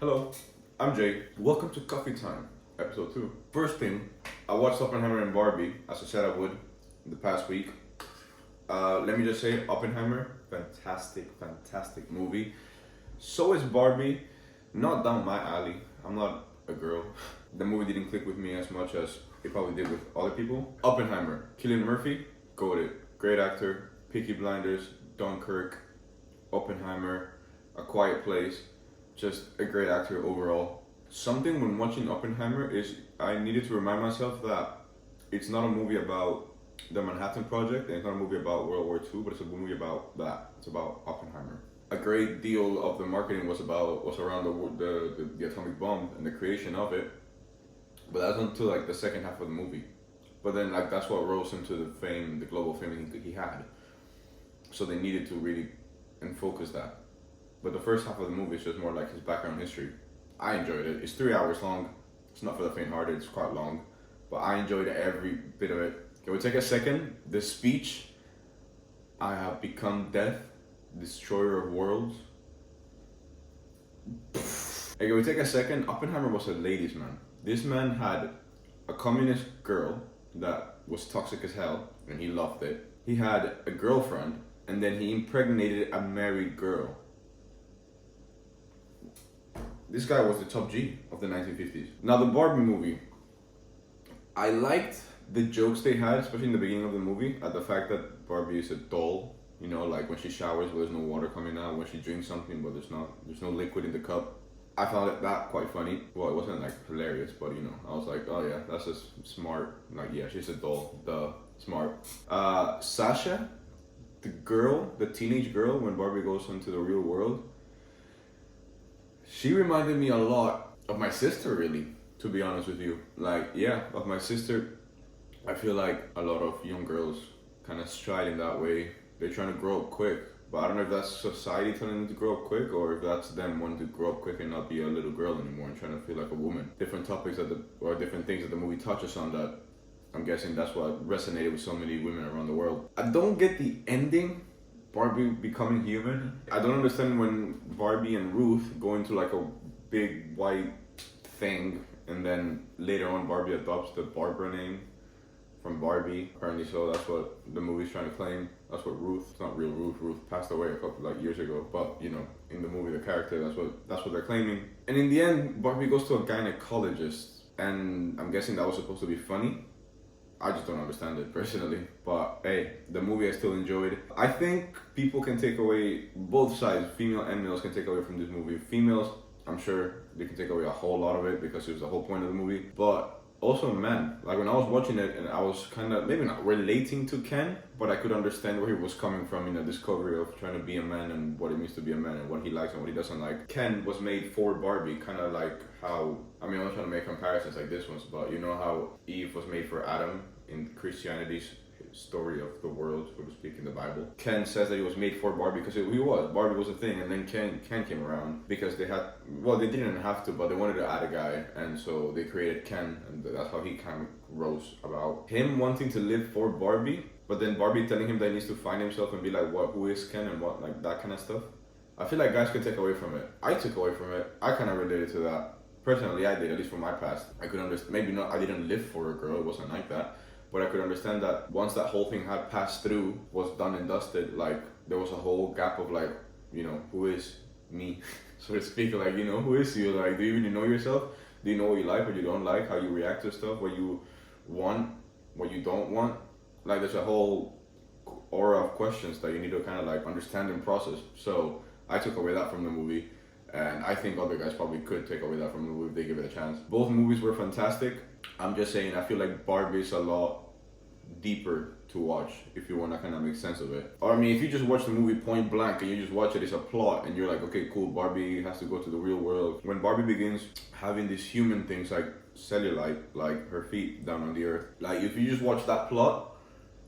Hello, I'm Jay. Welcome to Coffee Time, episode 2. First thing, I watched Oppenheimer and Barbie, as I said I would, the past week. Let me just say, Oppenheimer, fantastic movie. So is Barbie, not down my alley. I'm not a girl. The movie didn't click with me as much as it probably did with other people. Oppenheimer, Cillian Murphy, goated. Great actor, Peaky Blinders, Dunkirk, Oppenheimer, A Quiet Place. Just a great actor overall. Something when watching Oppenheimer is I needed to remind myself that it's not a movie about the Manhattan Project and it's not a movie about World War II, but it's a movie about that. It's about Oppenheimer. A great deal of the marketing was around the atomic bomb and the creation of it, but that's until like the second half of the movie. But then like that's what rose him to the fame, the global fame he had. So they needed to really focus that. But the first half of the movie is just more like his background history. I enjoyed it. It's 3 hours long. It's not for the faint-hearted. It's quite long, but I enjoyed every bit of it. Can we take a second? The speech, "I have become death, destroyer of worlds." Hey, can we take a second? Oppenheimer was a ladies' man. This man had a communist girl that was toxic as hell, and he loved it. He had a girlfriend, and then he impregnated a married girl. This guy was the top G of the 1950s. Now the Barbie movie, I liked the jokes they had, especially in the beginning of the movie, at the fact that Barbie is a doll. You know, like when she showers, but there's no water coming out. When she drinks something, but there's no liquid in the cup. I found that quite funny. Well, it wasn't like hilarious, but you know, I was like, oh yeah, that's just smart. Like, yeah, she's a doll. Duh, smart. Sasha, the teenage girl, when Barbie goes into the real world, she reminded me a lot of my sister, really, to be honest with you. Like, yeah, of my sister. I feel like a lot of young girls kind of stride in that way. They're trying to grow up quick. But I don't know if that's society telling them to grow up quick or if that's them wanting to grow up quick and not be a little girl anymore and trying to feel like a woman. Different topics or different things that the movie touches on that I'm guessing that's what resonated with so many women around the world. I don't get the ending. Barbie becoming human. I don't understand when Barbie and Ruth go into like a big white thing and then later on Barbie adopts the Barbara name from Barbie. Apparently so that's what the movie's trying to claim. That's what Ruth, it's not real Ruth. Ruth passed away a couple like years ago. But you know, in the movie the character, that's what they're claiming. And in the end, Barbie goes to a gynecologist and I'm guessing that was supposed to be funny. I just don't understand it personally, but hey, the movie I still enjoyed. I think people can take away, both sides, female and males can take away from this movie. Females, I'm sure they can take away a whole lot of it because it was the whole point of the movie, but also men. Like when I was watching it and I was kind of, maybe not relating to Ken, but I could understand where he was coming from in the discovery of trying to be a man and what it means to be a man and what he likes and what he doesn't like. Ken was made for Barbie, kind of like how, I mean, I'm not trying to make comparisons like this one, but you know how Eve was made for Adam in Christianity's story of the world, so to speak, in the Bible. Ken says that he was made for Barbie because Barbie was a thing, and then Ken came around because they didn't have to, but they wanted to add a guy, and so they created Ken, and that's how he kind of rose about. Him wanting to live for Barbie, but then Barbie telling him that he needs to find himself and be like, who is Ken and what, like that kind of stuff. I feel like guys could take away from it. I took away from it. I kind of related to that. Personally, I did, at least from my past. I could understand, maybe not, I didn't live for a girl, it wasn't like that. But I could understand that once that whole thing had passed through, was done and dusted, like, there was a whole gap of, like, you know, who is me, so to speak, like, you know, who is you? Like, do you really know yourself? Do you know what you like, what you don't like, how you react to stuff, what you want, what you don't want? Like, there's a whole aura of questions that you need to kind of, like, understand and process. So, I took away that from the movie, and I think other guys probably could take away that from the movie if they give it a chance. Both movies were fantastic. I'm just saying, I feel like Barbie's a lot deeper to watch if you want to kind of make sense of it. Or I mean, if you just watch the movie point blank and you just watch it as a plot and you're like, okay, cool, Barbie has to go to the real world. When Barbie begins having these human things like cellulite, like her feet down on the earth, like if you just watch that plot,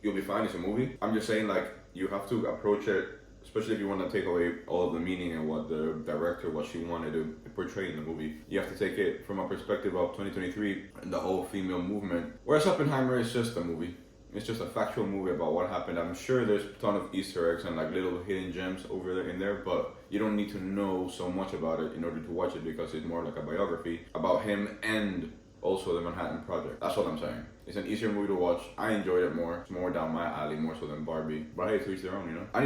you'll be fine. It's a movie. I'm just saying, like, you have to approach it, especially if you want to take away all of the meaning and what the director, what she wanted to portray in the movie. You have to take it from a perspective of 2023 and the whole female movement. Whereas Oppenheimer is just a movie. It's just a factual movie about what happened. I'm sure there's a ton of Easter eggs and like little hidden gems over there in there, but you don't need to know so much about it in order to watch it because it's more like a biography about him and also the Manhattan Project. That's what I'm saying. It's an easier movie to watch. I enjoyed it more. It's more down my alley, more so than Barbie. But hey, to each their own, you know. I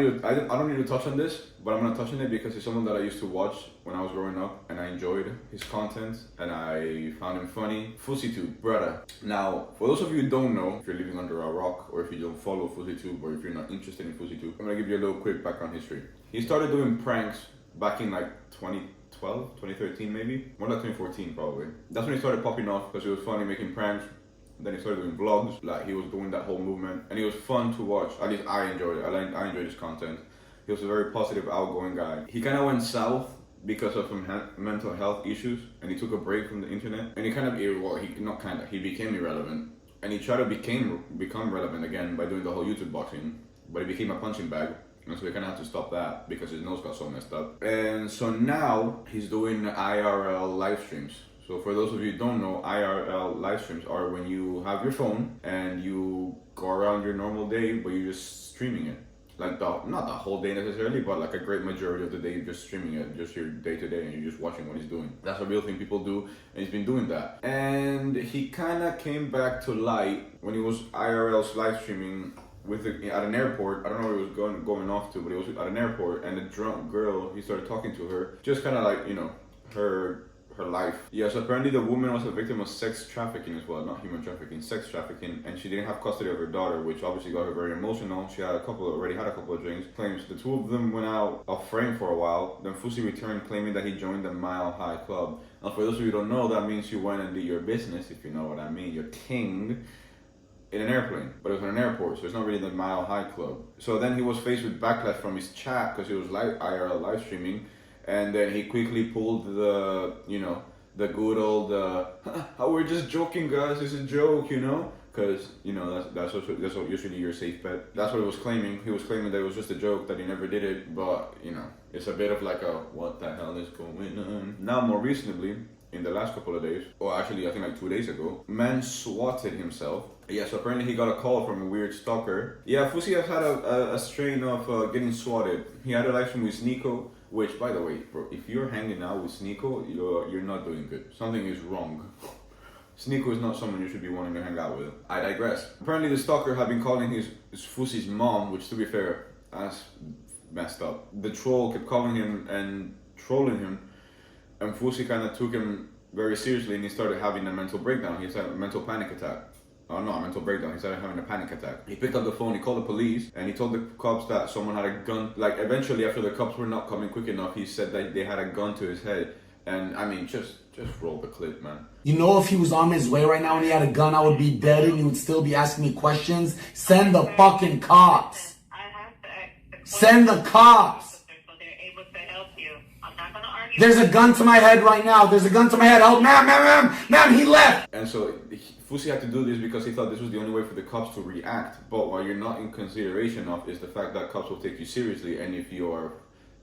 don't need to touch on this, but I'm gonna touch on it because it's someone that I used to watch when I was growing up, and I enjoyed his content, and I found him funny. FouseyTube, brother. Now, for those of you who don't know, if you're living under a rock, or if you don't follow FouseyTube, or if you're not interested in FouseyTube, I'm gonna give you a little quick background history. He started doing pranks back in like 2013 maybe, more like 2014 probably. That's when he started popping off because he was funny making pranks. Then he started doing vlogs, like he was doing that whole movement, and he was fun to watch. At least I enjoyed it. I enjoyed his content. He was a very positive, outgoing guy. He kind of went south because of some mental health issues, and he took a break from the internet. And he he became irrelevant, and he tried to become relevant again by doing the whole YouTube boxing, but he became a punching bag. And so we kind of had to stop that because his nose got so messed up. And so now he's doing IRL live streams. So for those of you who don't know, IRL live streams are when you have your phone and you go around your normal day, but you're just streaming it. Like not the whole day necessarily, but like a great majority of the day you're just streaming it, just your day to day, and you're just watching what he's doing. That's a real thing people do, and he's been doing that. And he kind of came back to light when he was IRL live streaming at an airport. I don't know where he was going off to, but he was at an airport, and a drunk girl, he started talking to her, just kind of like, you know, her life. Yes, apparently the woman was a victim of sex trafficking as well, not human trafficking, sex trafficking, and she didn't have custody of her daughter, which obviously got her very emotional. She already had a couple of drinks. Claims the two of them went out of frame for a while. Then Fousey returned claiming that he joined the Mile High Club. Now for those of you who don't know, that means you went and did your business, if you know what I mean. You're king in an airplane, but it was in an airport, so it's not really the Mile High Club. So then he was faced with backlash from his chat because he was IRL live streaming. And then he quickly pulled the good old, oh, we're just joking, guys, it's a joke, you know? Because, you know, that's what usually your safe bet. That's what he was claiming. He was claiming that it was just a joke, that he never did it, but, you know, it's a bit of like a, what the hell is going on? Now, more recently, in the last couple of days, or actually I think like 2 days ago, man swatted himself. Yeah, so apparently he got a call from a weird stalker. Yeah, Fousey has had a strain of getting swatted. He had a live stream with Sneako, which, by the way, bro, if you're hanging out with Sneako, you're not doing good. Something is wrong. Sneako is not someone you should be wanting to hang out with. I digress. Apparently the stalker had been calling his Fousey's mom, which, to be fair, that's messed up. The troll kept calling him and trolling him, and Fousey kind of took him very seriously, and he started having a mental breakdown. He had a mental panic attack. Oh no, a mental breakdown. He started having a panic attack. He picked up the phone, he called the police, and he told the cops that someone had a gun. Like, eventually, after the cops were not coming quick enough, he said that they had a gun to his head. And, I mean, just roll the clip, man. You know, if he was on his way right now and he had a gun, I would be dead and he would still be asking me questions. Send the fucking cops. Send the cops. There's a gun to my head right now. There's a gun to my head. Oh, ma'am, he left. And so Fousey had to do this because he thought this was the only way for the cops to react. But what you're not in consideration of is the fact that cops will take you seriously, and if you're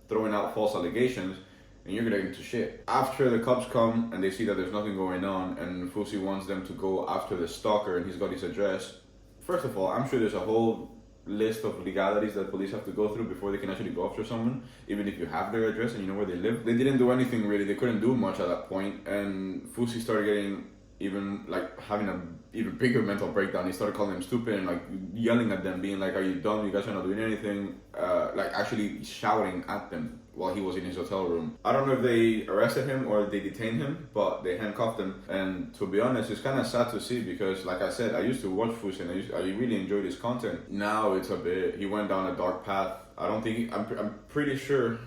throwing out false allegations, then you're gonna get into shit. After the cops come and they see that there's nothing going on, and Fousey wants them to go after the stalker, and he's got his address. First of all, I'm sure there's a whole list of legalities that police have to go through before they can actually go after someone, even if you have their address and you know where they live. They didn't do anything really. They couldn't do much at that point, and Fousey started getting having an even bigger mental breakdown. He started calling them stupid and like yelling at them, being like, "Are you dumb? You guys are not doing anything." Like actually shouting at them while he was in his hotel room. I don't know if they arrested him or they detained him, but they handcuffed him. And to be honest, it's kind of sad to see because, like I said, I used to watch Fousey and I really enjoyed his content. Now it's a bit, he went down a dark path. I don't think, I'm pretty sure,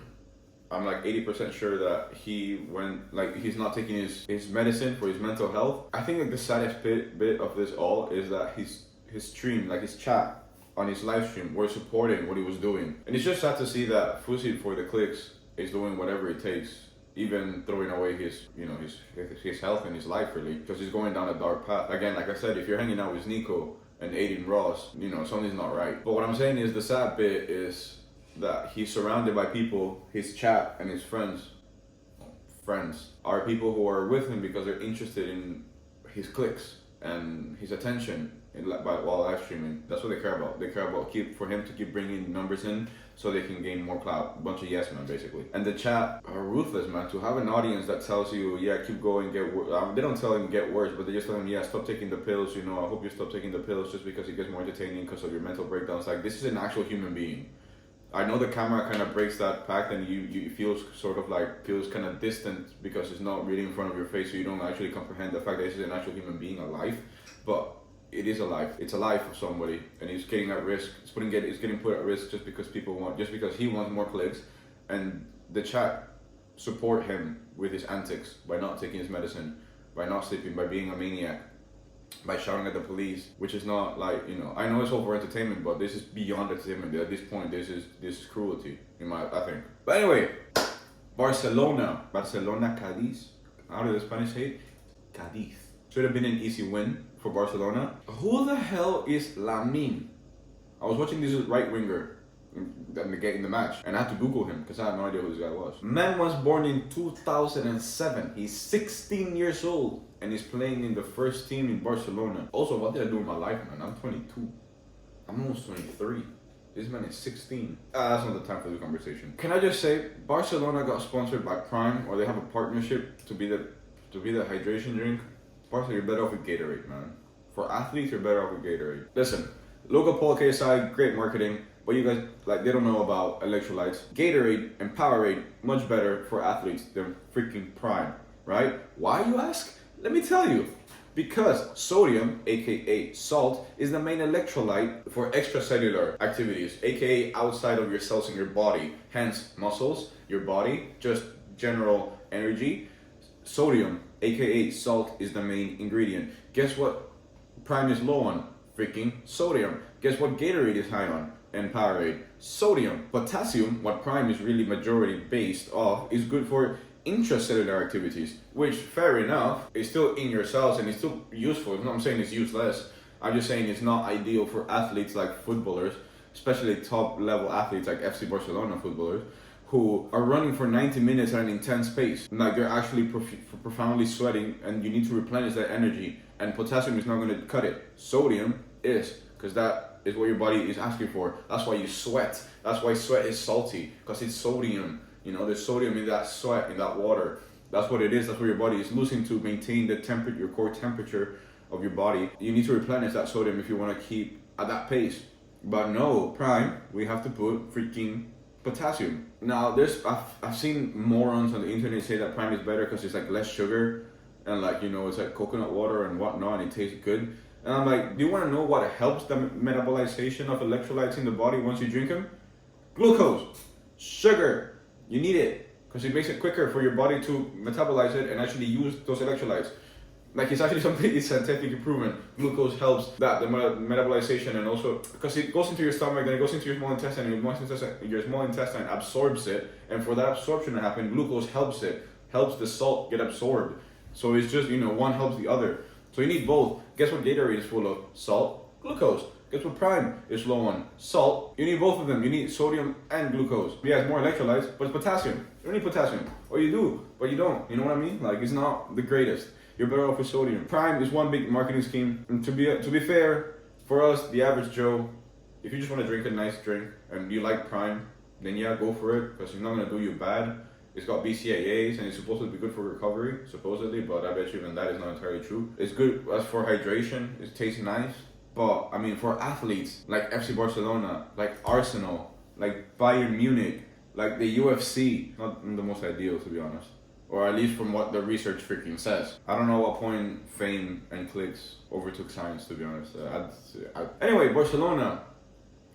I'm like 80% sure that he went, like, he's not taking his medicine for his mental health. I think like the saddest bit of this all is that his stream, like his chat on his live stream, were supporting what he was doing. And it's just sad to see that Fousey, for the clicks, is doing whatever it takes, even throwing away his health and his life, really, because he's going down a dark path. Again, like I said, if you're hanging out with Sneako and Aiden Ross, you know, something's not right. But what I'm saying is the sad bit is that he's surrounded by people, his chat and his friends are people who are with him because they're interested in his clicks and his attention while live streaming. That's what they care about. They care about for him to keep bringing numbers in so they can gain more clout. A bunch of yes men, basically. And the chat are ruthless, man. To have an audience that tells you, yeah, keep going, get worse. They don't tell him get worse, but they just tell him, yeah, stop taking the pills. You know, I hope you stop taking the pills just because it gets more entertaining because of your mental breakdowns. Like, this is an actual human being. I know the camera kind of breaks that pact and you feels kind of distant because it's not really in front of your face, so you don't actually comprehend the fact that this is an actual human being alive. But it is alive. It's a life of somebody, and he's getting at risk. It's getting put at risk just because he wants more clicks, and the chat support him with his antics by not taking his medicine, by not sleeping, by being a maniac, by shouting at the police, which is not like, you know, I know it's all for entertainment, but this is beyond entertainment. At this point, this is cruelty, I think. But anyway, Barcelona, Cadiz. How do the Spanish say it? Cadiz. Should have been an easy win for Barcelona. Who the hell is Lamine? I was watching this right winger in the match, and I had to Google him because I had no idea who this guy was. Man was born in 2007. He's 16 years old, and he's playing in the first team in Barcelona. Also, what did I do in my life, man? I'm 22. I'm almost 23. This man is 16. That's not the time for the conversation. Can I just say, Barcelona got sponsored by Prime, or they have a partnership to be the hydration drink. Barcelona, you're better off with Gatorade, man. For athletes, you're better off with Gatorade. Listen, local Paul KSI, great marketing. But you guys, they don't know about electrolytes. Gatorade and Powerade, much better for athletes than freaking Prime, right? Why, you ask? Let me tell you. Because sodium, aka salt, is the main electrolyte for extracellular activities, aka outside of your cells in your body. Hence, muscles, your body, just general energy. Sodium, aka salt, is the main ingredient. Guess what Prime is low on? Freaking sodium. Guess what Gatorade is high on? And Powerade, sodium. Potassium, what Prime is really majority based off, is good for intracellular activities, which, fair enough, is still in your cells and it's still useful. I'm not saying it's useless. I'm just saying it's not ideal for athletes like footballers, especially top level athletes like FC Barcelona footballers, who are running for 90 minutes at an intense pace. Like, they're actually profoundly sweating, and you need to replenish that energy, and potassium is not going to cut it. Sodium is, because that is what your body is asking for. That's why you sweat. That's why sweat is salty, because it's sodium. You know, there's sodium in that sweat, in that water. That's what it is. That's what your body is losing to maintain the temperature, your core temperature of your body. You need to replenish that sodium if you want to keep at that pace. But no, Prime, we have to put freaking potassium. Now, I've seen morons on the internet say that Prime is better because it's like less sugar and, like, you know, it's like coconut water and whatnot, and it tastes good. And I'm like, do you want to know what helps the metabolization of electrolytes in the body once you drink them? Glucose, sugar. You need it because it makes it quicker for your body to metabolize it and actually use those electrolytes. Like, it's actually something scientifically proven. Glucose helps that, the metabolization, and also because it goes into your stomach, then it goes into your small intestine, and your small intestine absorbs it. And for that absorption to happen, glucose helps the salt get absorbed. So it's just, you know, one helps the other. So you need both. Guess what Gatorade is full of? Salt, glucose. Guess what Prime is low on? Salt. You need both of them. You need sodium and glucose. Yeah, it's more electrolytes, but it's potassium. You don't need potassium. Or you do, but you don't. You know what I mean? Like, it's not the greatest. You're better off with sodium. Prime is one big marketing scheme. And to be fair, for us, the average Joe, if you just want to drink a nice drink and you like Prime, then yeah, go for it, because it's not going to do you bad. It's got BCAAs and it's supposed to be good for recovery, supposedly, but I bet you even that is not entirely true. It's good as for hydration. It tastes nice. But, I mean, for athletes like FC Barcelona, like Arsenal, like Bayern Munich, like the UFC, not the most ideal, to be honest. Or at least from what the research freaking says. I don't know what point fame and clicks overtook science, to be honest. Anyway, Barcelona.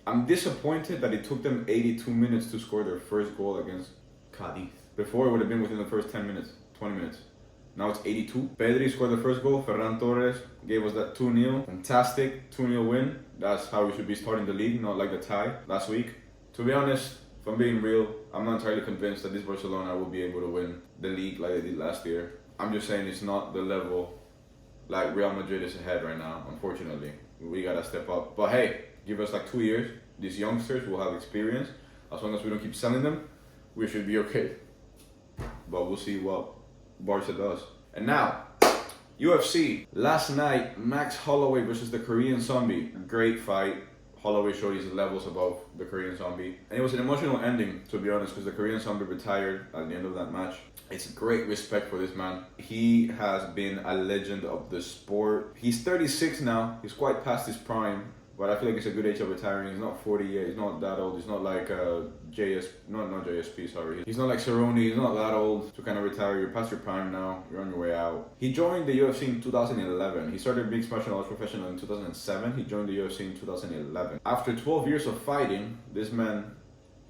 I'm disappointed that it took them 82 minutes to score their first goal against Cadiz. Before, it would have been within the first 10 minutes, 20 minutes. Now it's 82. Pedri scored the first goal. Ferran Torres gave us that 2-0. Fantastic 2-0 win. That's how we should be starting the league, not like the tie last week. To be honest, if I'm being real, I'm not entirely convinced that this Barcelona will be able to win the league like they did last year. I'm just saying it's not the level like Real Madrid is ahead right now, unfortunately. We gotta step up. But hey, give us like 2 years. These youngsters will have experience. As long as we don't keep selling them, we should be okay. But we'll see what Barca does. And now, UFC. Last night, Max Holloway versus the Korean Zombie. Great fight. Holloway showed his levels above the Korean Zombie. And it was an emotional ending, to be honest, because the Korean Zombie retired at the end of that match. It's great respect for this man. He has been a legend of the sport. He's 36 now. He's quite past his prime. But I feel like it's a good age of retiring. He's not 40 yet. He's not that old. He's not like not JSP, sorry. He's not like Cerrone. He's not that old to kind of retire. You're past your prime now. You're on your way out. He joined the UFC in 2011. He started mixed martial arts professional in 2007. He joined the UFC in 2011. After 12 years of fighting, this man,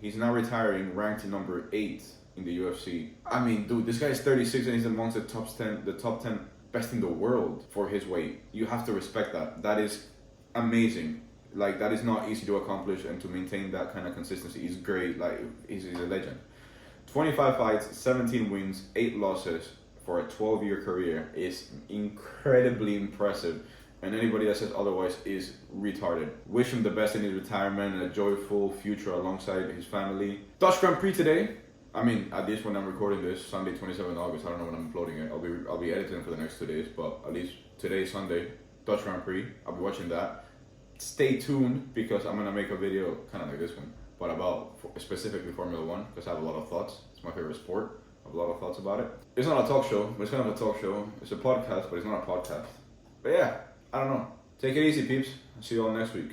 he's now retiring, ranked number 8 in the UFC. I mean, dude, this guy is 36 and he's amongst the top 10 best in the world for his weight. You have to respect that. That is amazing. Like, that is not easy to accomplish, and to maintain that kind of consistency is great. Like, he's a legend. 25 fights, 17 wins, 8 losses for a 12-year career is incredibly impressive, and anybody that says otherwise is retarded. Wish him the best in his retirement and a joyful future alongside his family. Dutch Grand Prix today. I mean, at least when I'm recording this, Sunday 27 August, I don't know when I'm uploading it. I'll be editing for the next 2 days, but at least today, Sunday, Dutch Grand Prix. I'll be watching that. Stay tuned, because I'm gonna make a video kind of like this one, but about specifically Formula One, because I have a lot of thoughts. It's my favorite sport. I have a lot of thoughts about it. It's not a talk show, but it's kind of a talk show. It's a podcast, but it's not a podcast. But yeah, I don't know. Take it easy, peeps. I'll see you all next week.